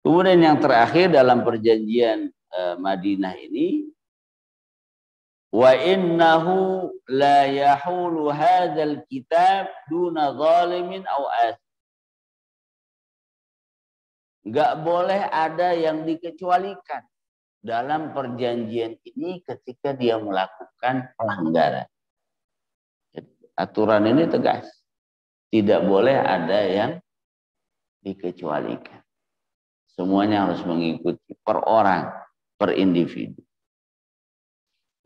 Kemudian yang terakhir dalam perjanjian Madinah ini, wa innahu la yahulu hadzal kitab duna zalimin aw as. Enggak boleh ada yang dikecualikan dalam perjanjian ini ketika dia melakukan pelanggaran. Aturan ini tegas. Tidak boleh ada yang dikecualikan. Semuanya harus mengikuti per orang, per individu.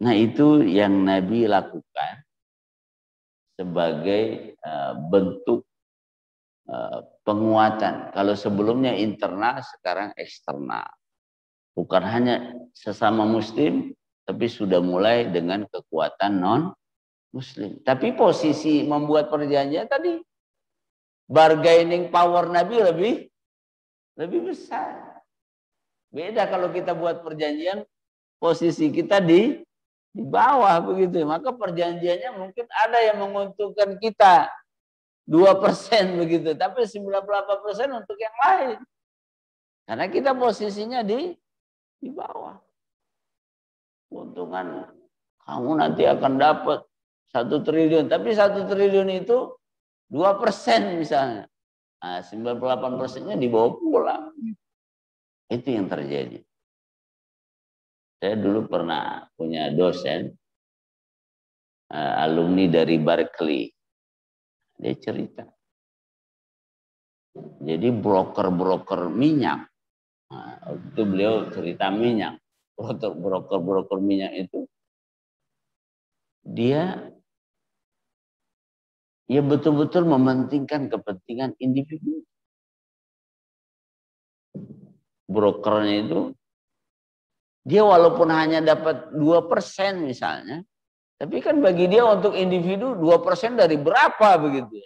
Nah itu yang Nabi lakukan sebagai bentuk penguatan. Kalau sebelumnya internal, sekarang eksternal. Bukan hanya sesama muslim, tapi sudah mulai dengan kekuatan non-muslim. Tapi posisi membuat perjanjian tadi, bargaining power Nabi lebih besar. Beda kalau kita buat perjanjian, posisi kita di bawah begitu. Maka perjanjiannya mungkin ada yang menguntungkan kita 2% begitu, tapi 98% untuk yang lain. Karena kita posisinya di bawah. Keuntungan kamu nanti akan dapat 1 triliun, tapi 1 triliun itu 2% misalnya. Nah, 98%-nya dibawa pulang. Itu yang terjadi. Saya dulu pernah punya dosen, alumni dari Berkeley. Dia cerita. Jadi broker-broker minyak. Nah, itu beliau cerita minyak. Broker-broker minyak itu. Dia betul-betul mementingkan kepentingan individu. Brokernya itu, dia walaupun hanya dapat 2% misalnya, tapi kan bagi dia untuk individu 2% dari berapa begitu.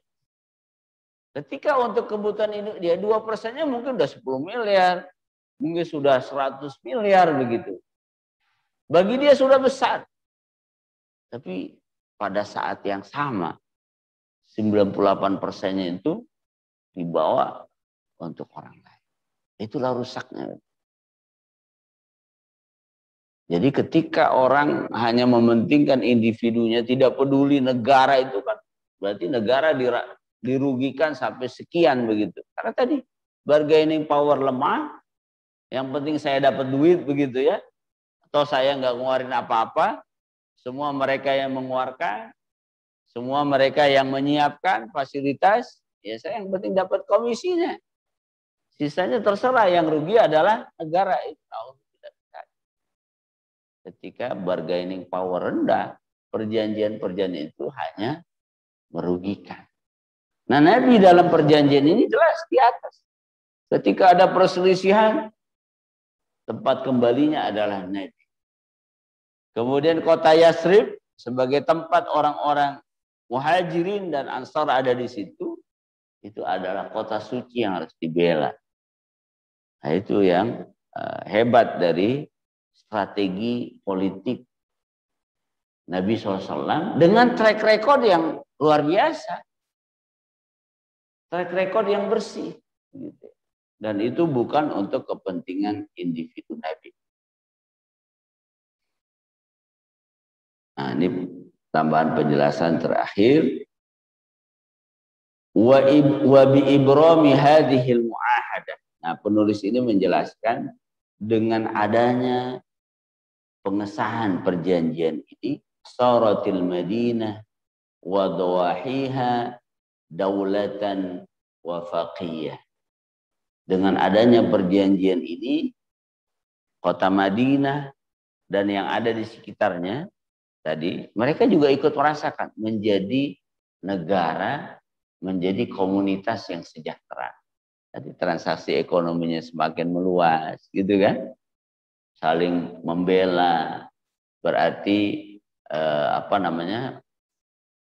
Ketika untuk kebutuhan ini dia 2%-nya mungkin udah 10 miliar, mungkin sudah 100 miliar begitu. Bagi dia sudah besar. Tapi pada saat yang sama 98%-nya itu dibawa untuk orang lain. Itulah rusaknya. Jadi ketika orang hanya mementingkan individunya, tidak peduli negara itu kan, berarti negara dirugikan sampai sekian begitu. Karena tadi bargaining power lemah, yang penting saya dapat duit begitu ya, atau saya nggak ngeluarin apa-apa, semua mereka yang mengeluarkan, semua mereka yang menyiapkan fasilitas, ya saya yang penting dapat komisinya. Sisanya terserah, yang rugi adalah negara itu. Ketika bargaining power rendah, perjanjian-perjanjian itu hanya merugikan. Nah, Nabi dalam perjanjian ini jelas di atas. Ketika ada perselisihan, tempat kembalinya adalah Nabi. Kemudian kota Yathrib sebagai tempat orang-orang Muhajirin dan Ansar ada di situ, itu adalah kota suci yang harus dibela. Nah, itu yang hebat dari strategi politik Nabi SAW dengan track record yang luar biasa. Track record yang bersih. Dan itu bukan untuk kepentingan individu Nabi. Nah, ini tambahan penjelasan terakhir. Wa bi ibrami hadhil muahadah. Nah, penulis ini menjelaskan dengan adanya pengesahan perjanjian ini, saratil Madinah wa dawahiha daulatan wa faqiyah. Dengan adanya perjanjian ini, kota Madinah dan yang ada di sekitarnya tadi, mereka juga ikut merasakan menjadi negara, menjadi komunitas yang sejahtera. Jadi transaksi ekonominya semakin meluas, gitu kan? Saling membela, berarti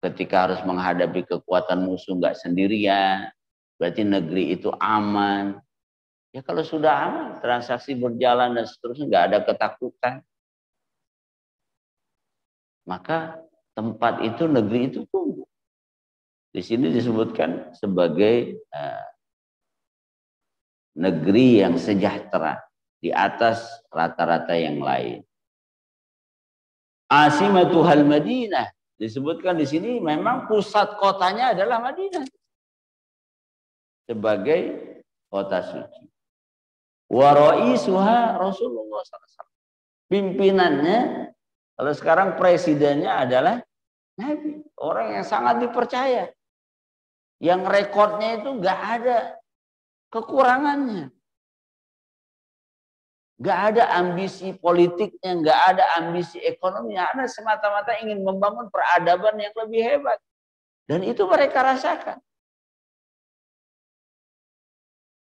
ketika harus menghadapi kekuatan musuh nggak sendirian, Berarti negeri itu aman. Ya kalau sudah aman, transaksi berjalan dan seterusnya, nggak ada ketakutan. Maka tempat itu, negeri itu tumbuh. Di sini disebutkan sebagai negeri yang sejahtera di atas rata-rata yang lain. Asimatuhal Madinah, disebutkan di sini memang pusat kotanya adalah Madinah sebagai kota suci. Wa raisuha Rasulullah SAW. Pimpinannya, kalau sekarang presidennya adalah Nabi, orang yang sangat dipercaya, yang rekodnya itu nggak ada kekurangannya. Nggak ada ambisi politiknya, nggak ada ambisi ekonominya, ada semata-mata ingin membangun peradaban yang lebih hebat. Dan itu mereka rasakan.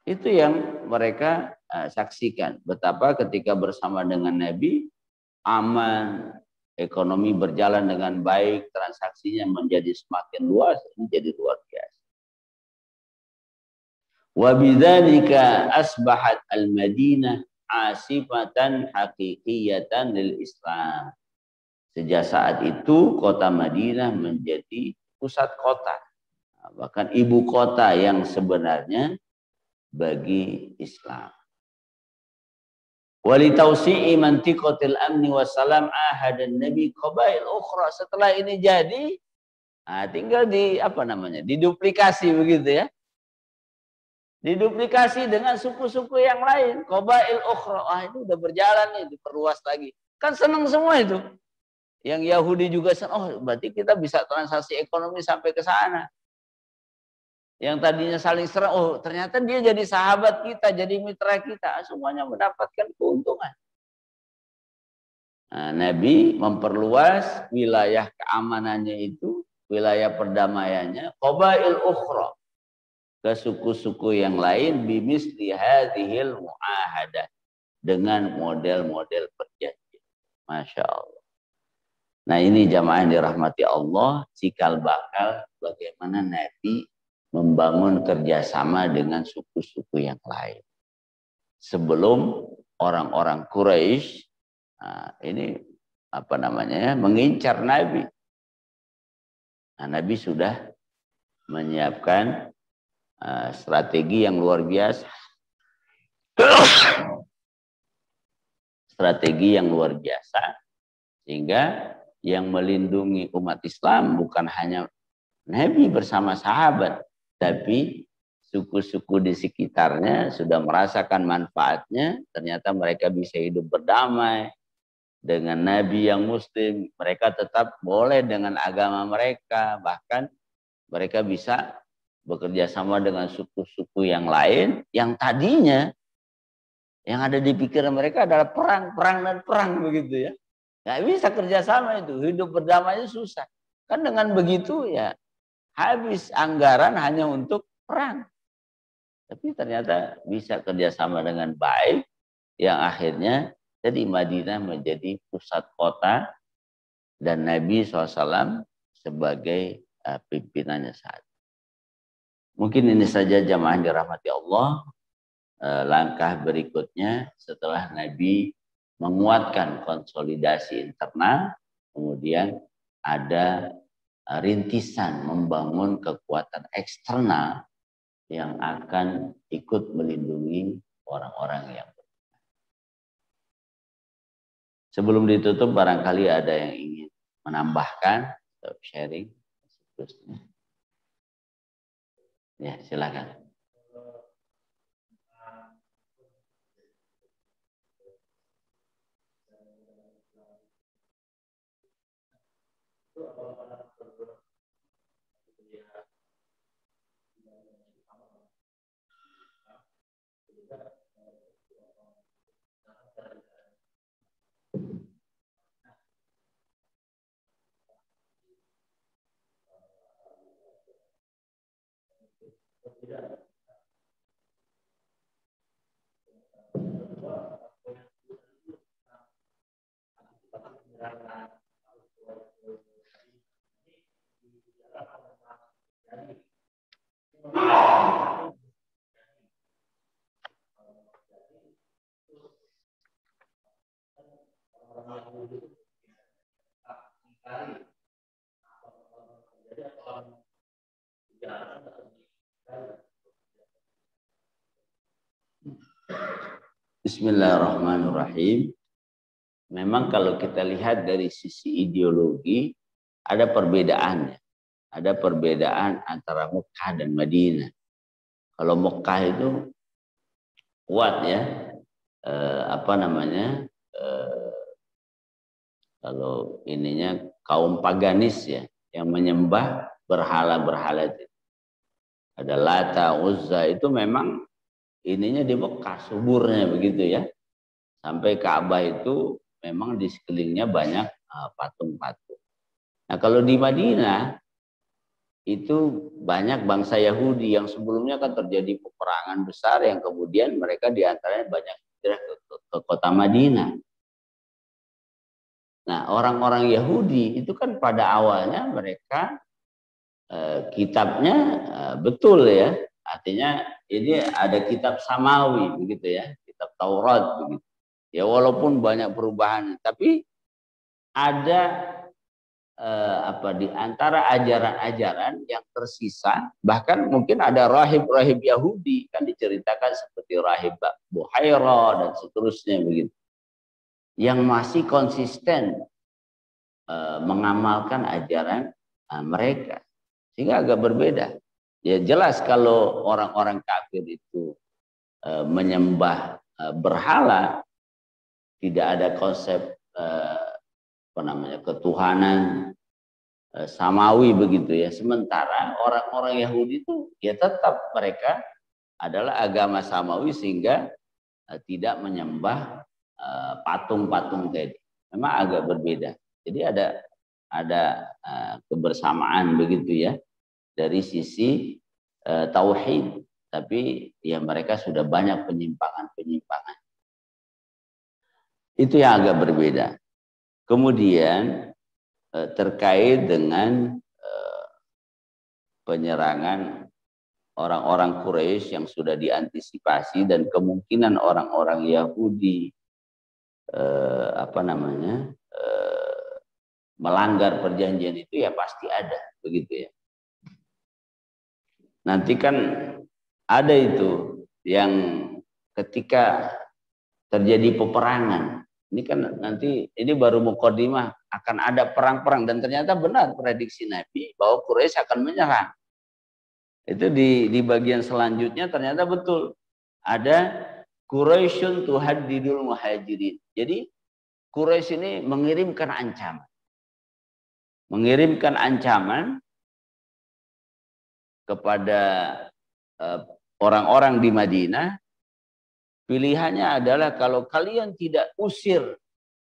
Itu yang mereka saksikan. Betapa ketika bersama dengan Nabi, aman, ekonomi berjalan dengan baik, transaksinya menjadi semakin luas, menjadi luar biasa. Wa bidzalika asbahat al-Madinah asifatan hakikiyatan lil Islam. Sejak saat itu kota Madinah menjadi pusat kota, bahkan ibu kota yang sebenarnya bagi Islam. Walitausi'i mantiqatil amni wassalam ahadan nabi qabail ukhra. Setelah ini jadi, tinggal diduplikasi begitu ya. Diduplikasi dengan suku-suku yang lain. Qabail ukhra. Itu udah berjalan nih, diperluas lagi. Kan senang semua itu. Yang Yahudi juga senang. Berarti kita bisa transaksi ekonomi sampai ke sana. Yang tadinya saling serang, ternyata dia jadi sahabat kita, jadi mitra kita. Semuanya mendapatkan keuntungan. Nah, Nabi memperluas wilayah keamanannya itu, wilayah perdamaiannya. Qabail ukhra. Ke suku-suku yang lain bimisli hadhil muahadah, dengan model-model perjanjian. Masya Allah. Nah ini jamaah yang dirahmati Allah, cikal bakal bagaimana Nabi membangun kerjasama dengan suku-suku yang lain. Sebelum orang-orang Quraisy ini mengincar Nabi. Nah, Nabi sudah menyiapkan strategi yang luar biasa. Strategi yang luar biasa. Sehingga yang melindungi umat Islam bukan hanya Nabi bersama sahabat, tapi suku-suku di sekitarnya sudah merasakan manfaatnya. Ternyata mereka bisa hidup berdamai dengan Nabi yang Muslim. Mereka tetap boleh dengan agama mereka. Bahkan mereka bisa bekerja sama dengan suku-suku yang lain yang tadinya yang ada di pikiran mereka adalah perang begitu ya. Nggak bisa kerjasama itu, hidup berdamainya susah. Kan dengan begitu ya habis anggaran hanya untuk perang. Tapi ternyata bisa kerjasama dengan baik yang akhirnya jadi Madinah menjadi pusat kota dan Nabi SAW sebagai pimpinannya saat. Mungkin ini saja jamaah dirahmati Allah. Langkah berikutnya setelah Nabi menguatkan konsolidasi internal, kemudian ada rintisan membangun kekuatan eksternal yang akan ikut melindungi orang-orang yang beriman. Sebelum ditutup, barangkali ada yang ingin menambahkan atau sharing. Ya, silakan. Bismillahirrahmanirrahim. Memang kalau kita lihat dari sisi ideologi ada perbedaannya. Ada perbedaan antara Mekah dan Madinah. Kalau Mekah itu kuat ya, kalau ininya kaum paganis ya, yang menyembah berhala-berhala itu. Ada Lata, Uzza, itu memang ininya di Mekah, suburnya begitu ya. Sampai Ka'bah itu memang di sekelilingnya banyak patung-patung. Nah kalau di Madinah itu banyak bangsa Yahudi yang sebelumnya kan terjadi peperangan besar yang kemudian mereka diantaranya banyak hijrah ke kota Madinah. Nah orang-orang Yahudi itu kan pada awalnya mereka kitabnya betul ya, artinya ini ada kitab Samawi begitu ya, kitab Taurat begitu. Ya walaupun banyak perubahan, tapi ada di antara ajaran-ajaran yang tersisa, bahkan mungkin ada rahib-rahib Yahudi kan diceritakan seperti rahib Buhaira dan seterusnya begitu, yang masih konsisten mengamalkan ajaran mereka, sehingga agak berbeda. Ya jelas kalau orang-orang kafir itu menyembah berhala, tidak ada konsep ketuhanan samawi begitu ya. Sementara orang-orang Yahudi itu ya tetap mereka adalah agama samawi sehingga tidak menyembah patung-patung tadi. Memang agak berbeda. Jadi ada kebersamaan begitu ya dari sisi tauhid, tapi ya mereka sudah banyak penyimpangan-penyimpangan. Itu yang agak berbeda. Kemudian terkait dengan penyerangan orang-orang Quraisy yang sudah diantisipasi dan kemungkinan orang-orang Yahudi melanggar perjanjian itu ya pasti ada begitu ya. Nanti kan ada itu yang ketika terjadi peperangan, ini kan nanti ini baru mukadimah akan ada perang-perang, dan ternyata benar prediksi Nabi bahwa Quraisy akan menyerang. Itu di bagian selanjutnya ternyata betul. Ada Quraisyun tuhaddidul muhajirin. Jadi Quraisy ini mengirimkan ancaman. Mengirimkan ancaman kepada orang-orang di Madinah. Pilihannya adalah kalau kalian tidak usir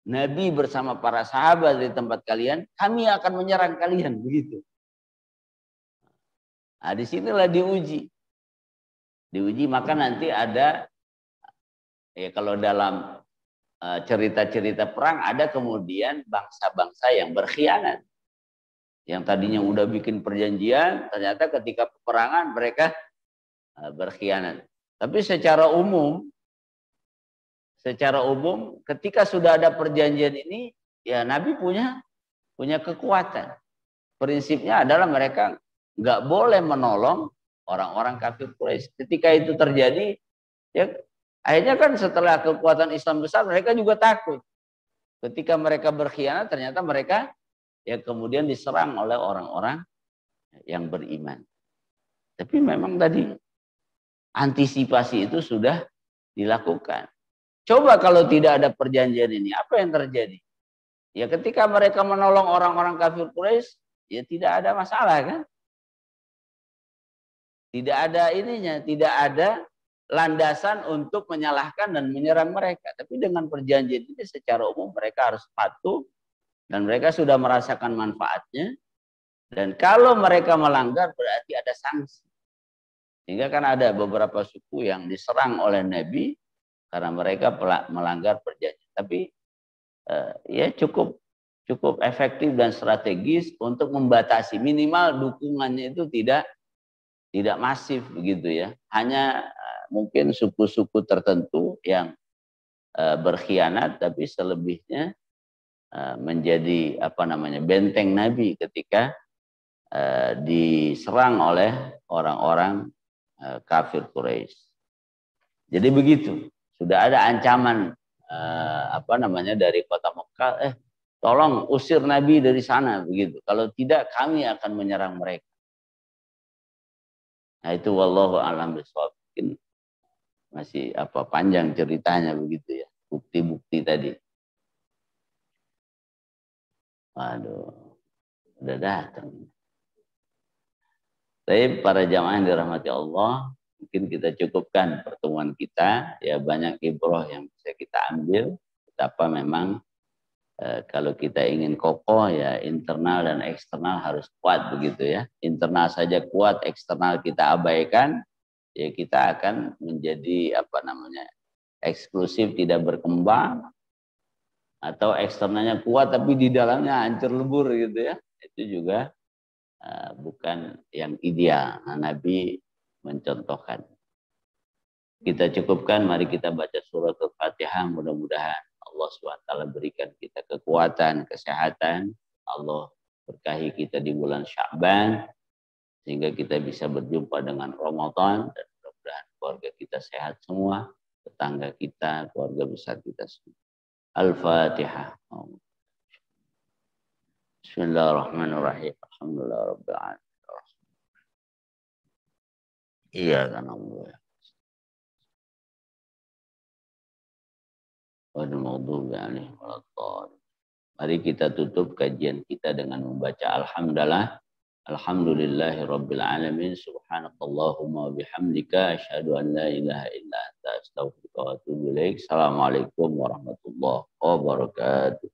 Nabi bersama para sahabat dari tempat kalian, kami akan menyerang kalian, begitu. Nah, disinilah diuji. Diuji, maka nanti ada, ya kalau dalam cerita-cerita perang, ada kemudian bangsa-bangsa yang berkhianat. Yang tadinya udah bikin perjanjian, ternyata ketika peperangan mereka berkhianat. Tapi secara umum ketika sudah ada perjanjian ini, ya Nabi punya kekuatan. Prinsipnya adalah mereka nggak boleh menolong orang-orang kafir Quraisy. Ketika itu terjadi, ya akhirnya kan setelah kekuatan Islam besar, mereka juga takut. Ketika mereka berkhianat, ternyata mereka ya kemudian diserang oleh orang-orang yang beriman. Tapi memang tadi antisipasi itu sudah dilakukan. Coba kalau tidak ada perjanjian ini, apa yang terjadi? Ya ketika mereka menolong orang-orang kafir Quraisy, ya tidak ada masalah kan? Tidak ada ininya, tidak ada landasan untuk menyalahkan dan menyerang mereka. Tapi dengan perjanjian ini secara umum mereka harus patuh dan mereka sudah merasakan manfaatnya. Dan kalau mereka melanggar berarti ada sanksi. Sehingga kan ada beberapa suku yang diserang oleh Nabi karena mereka melanggar perjanjian. Tapi ya cukup efektif dan strategis untuk membatasi, minimal dukungannya itu tidak masif begitu ya. Hanya mungkin suku-suku tertentu yang berkhianat, tapi selebihnya menjadi benteng Nabi ketika diserang oleh orang-orang kafir Quraisy. Jadi begitu, sudah ada ancaman dari kota Mekah, tolong usir Nabi dari sana begitu. Kalau tidak kami akan menyerang mereka. Nah itu wallahu a'lam bishawab. Mungkin masih panjang ceritanya begitu ya. Bukti-bukti tadi. Waduh, udah datang. Tapi para jamaah yang dirahmati Allah, mungkin kita cukupkan pertemuan kita. Ya banyak ibrah yang bisa kita ambil. Betapa memang kalau kita ingin kokoh ya internal dan eksternal harus kuat begitu ya. Internal saja kuat, eksternal kita abaikan, ya kita akan menjadi eksklusif, tidak berkembang. Atau eksternalnya kuat tapi di dalamnya hancur lebur gitu ya. Itu juga bukan yang ideal. Nah, Nabi mencontohkan. Kita cukupkan, mari kita baca surat Al-Fatihah, mudah-mudahan Allah SWT berikan kita kekuatan, kesehatan. Allah berkahi kita di bulan Sya'ban, sehingga kita bisa berjumpa dengan Ramadan, dan mudah-mudahan keluarga kita sehat semua, tetangga kita, keluarga besar kita semua. Al-Fatihah. Bismillahirrahmanirrahim. Alhamdulillah Rabbil Alamin. Iya kan Allah. Mari kita tutup kajian kita dengan membaca Alhamdulillah. Alhamdulillahirabbil alamin. Subhanakallahumma wa bihamdika asyhadu an la ilaha illa anta astaghfiruka wa atubu ilaik. Assalamualaikum warahmatullahi wabarakatuh.